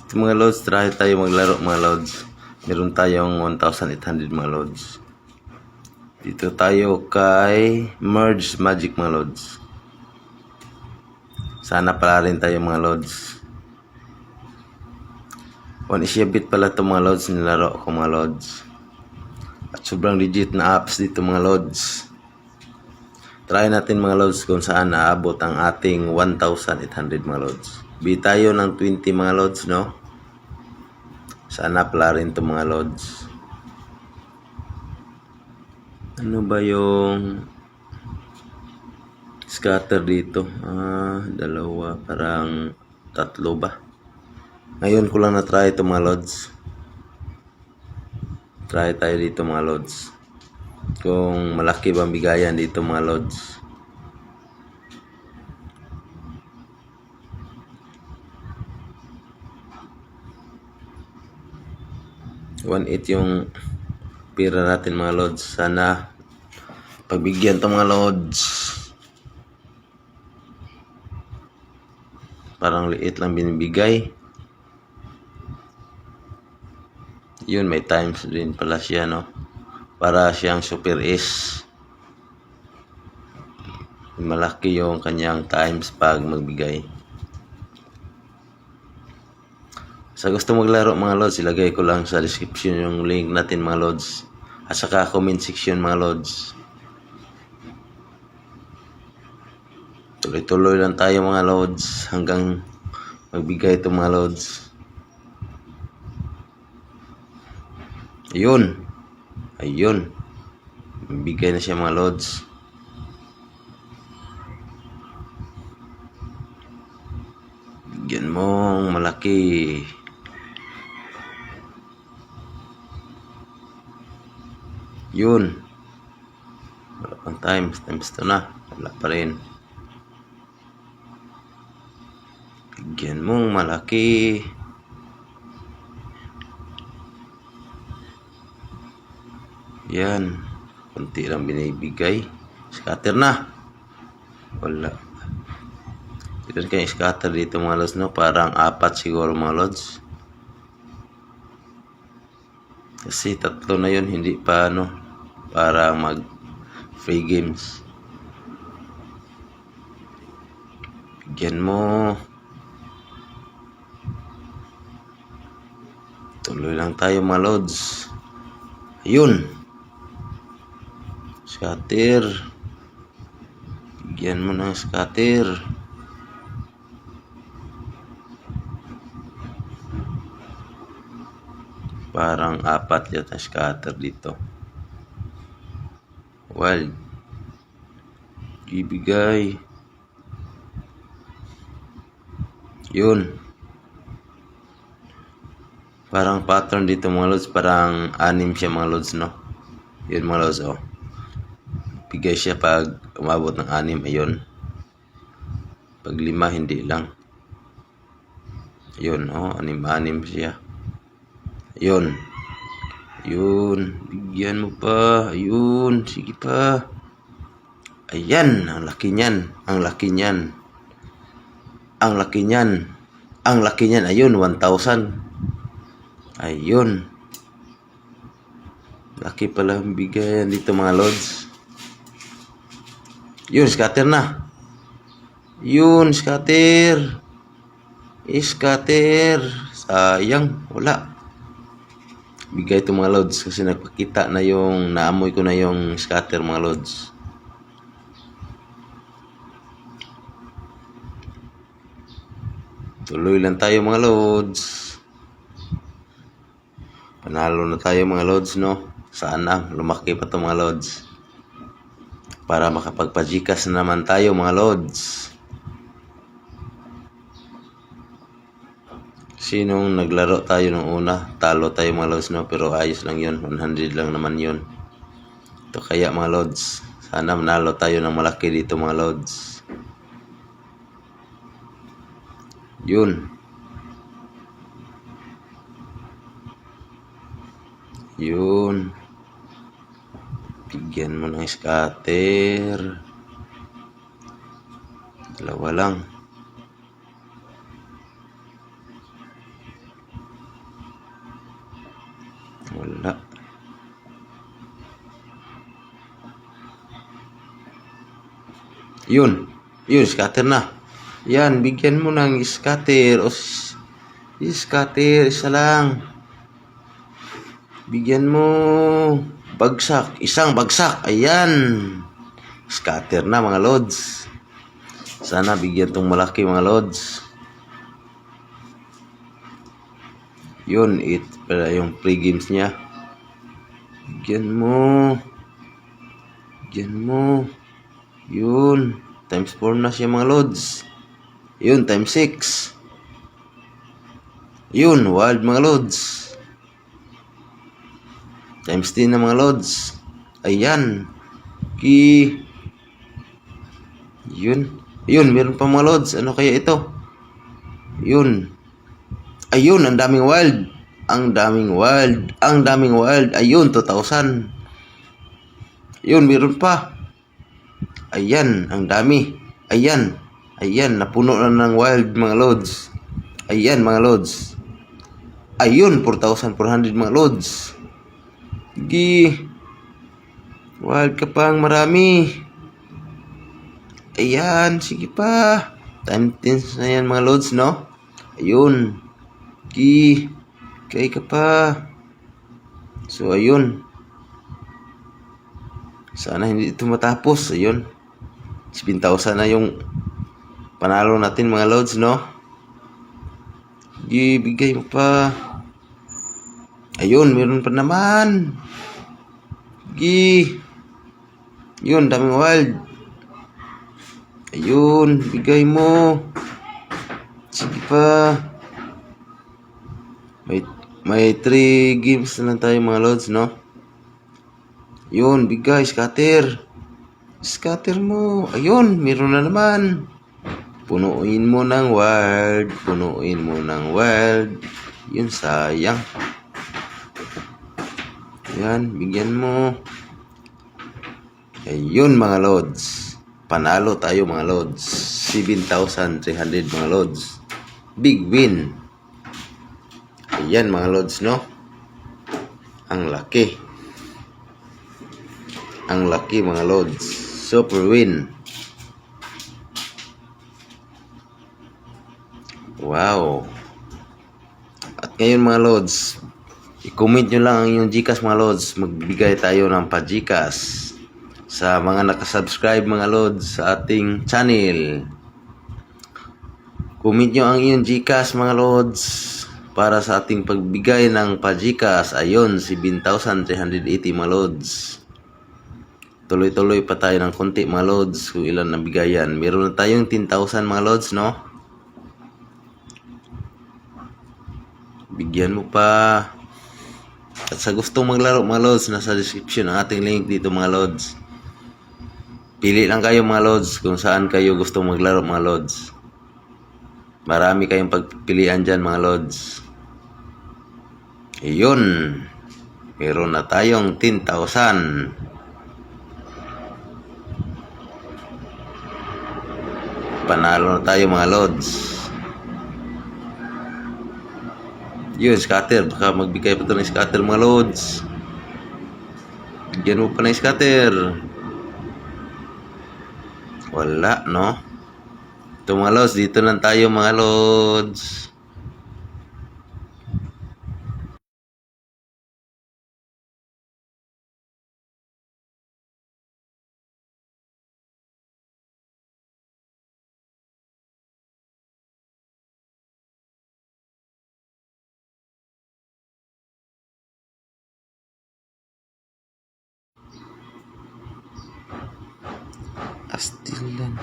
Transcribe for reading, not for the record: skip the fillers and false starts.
So, mga lods, try tayo maglaro mga lods. Meron tayong 1,800 mga lods. Dito tayo kay Merge Magic mga lods. Sana pala rin tayo mga lods. 1 Asia bit pala ito mga lods, nilaro ko mga lods. At sobrang legit na apps dito mga lods. Try natin mga lods kung saan naabot ang ating 1,800 mga lods. Bi tayo ng 20 mga lods, no? Sana pala rin ito mga lods. Ano ba yung scatter dito? Dalawa, parang tatlo ba? Ngayon ko lang na-try ito mga lods. Try tayo dito mga lods. Kung malaki bang bigayan dito mga lods. $1.8 yung pira natin mga lods. Sana pagbigyan to mga lods. Parang liit lang binibigay. Yun, may times din pala siya, no? Para siyang Super S. Malaki yung kanyang times pag magbigay. Sa gusto maglaro mga lods, ilagay ko lang sa description yung link natin mga lods. At saka comment section mga lods. Tuloy-tuloy lang tayo mga lods hanggang magbigay ito mga lods. Ayun. Ayun. Magbigay na siya mga lods. Bigyan mong malaki. Yun. Wala pang times. Times to na. Wala pa rin. Bigyan mong malaki. Yan. Kunti lang binibigay. Scatter na. Wala. Tignan kayo scatter dito mga lods, no? Parang 4 siguro mga lods. Kasi 3 na yun. Hindi pa ano. Para mag free games. Bigyan mo. Tuloy lang tayo mga lods. Ayun. Scatter. Bigyan mo ng scatter. Parang 4 yata scatter dito. Wild. Ibigay. Yun. Parang pattern dito mga lods. Parang 6 siya mga lods, no? Yun mga lods, oh. Bigay siya pag umabot ng 6. Ayun. Pag 5, hindi lang. Yun, oh. 6 siya. Ayun. Ayun. Bigyan mo pa. Ayun. Sige pa. Ayan. Ang laki niyan. Ang laki niyan. Ang laki niyan. Ang laki niyan. Ayun. 1,000. Ayun. Laki pala ang bigayan dito mga lods. Yun. Scatter na. Yun. Scatter. Scatter. Sayang. Wala. Bigay ito mga lods kasi nagpakita na yung naamoy ko na yung scatter mga lods. Tuloy lang tayo mga lods. Panalo na tayo mga lods, no? Sana lumaki pa ito mga lods. Para makapagpajikas na naman tayo mga lods. Sinong naglaro tayo nung una? Talo tayo mga lods, no? Pero ayos lang yun. 100 lang naman yun. Ito kaya mga lods. Sana manalo tayo ng malaki dito mga lods. Yun. Yun. Bigyan mo ng scatter. 2 lang. Wala. Yun. Yun, scatter na. Yan, bigyan mo ng scatter. O, scatter, isa lang. Bigyan mo. Bagsak. Isang bagsak. Ayan. Scatter na mga lods. Sana bigyan tong malaki mga lods. Yun, para yung pre-games niya. Bigyan mo. Bigyan mo. Yun. Times 4 na siya mga lods. Yun, times 6. Yun, wild mga lods. Times 10 na mga lods. Ayan. Yun. Yun, meron pa mga lods. Ano kaya ito? Yun. Ayun, ang daming wild. Ang daming wild. Ang daming wild. Ayun, 2,000. Yun, meron pa. Ayan, ang dami. Ayan. Ayan, napuno na ng wild mga lods. Ayan mga lods. Ayun, 4,400 mga lods. Wild ka pang marami. Ayan, sige pa. Time 10 na yan mga lods, no? Ayun. Kaya ka pa. So, ayun. Sana hindi ito matapos. Ayun. 7,000 na yung panalo natin mga lods, no? Bigay mo pa. Ayun, meron pa naman. Yun, daming wild. Ayun, bigay mo. Sige pa. May 3 games na lang tayo mga lods, no? Yun, bigay, scatter. Scatter mo. Ayun, meron na naman. Punuin mo ng wild. Punuin mo ng wild. Yun, sayang. Yan, bigyan mo. Ayun mga lods. Panalo tayo mga lods. 7,300 mga lods. Big win. Ayan mga lods, no? Ang laki. Ang laki mga lods. Super win. Wow. At ngayon mga lods, i-comment nyo lang ang inyong Gcash mga lods. Magbigay tayo ng pa-Gcash sa mga nakasubscribe mga lods sa ating channel. Comment nyo ang inyong Gcash mga lods para sa ating pagbigay ng pa-Gcash. Ayun, 7,380 mga lods. Tuloy-tuloy pa tayo ng konti mga lods kung ilan nabigayan. Meron na tayong 10,000 mga lods, no? Bigyan mo pa. At sa gustong maglaro mga lods, nasa description ang ating link dito mga lods. Pili lang kayo mga lods kung saan kayo gustong maglaro mga lods. Marami kayong pagpilian dyan mga lods. Ayun. Meron na tayong 10,000. Panalo na tayo mga lods. Yun, scatter. Baka magbigay pa ito ng scatter mga lods. Bigyan mo pa ng scatter. Wala, no? Ito mga lods, dito lang tayo mga lods. Astilan.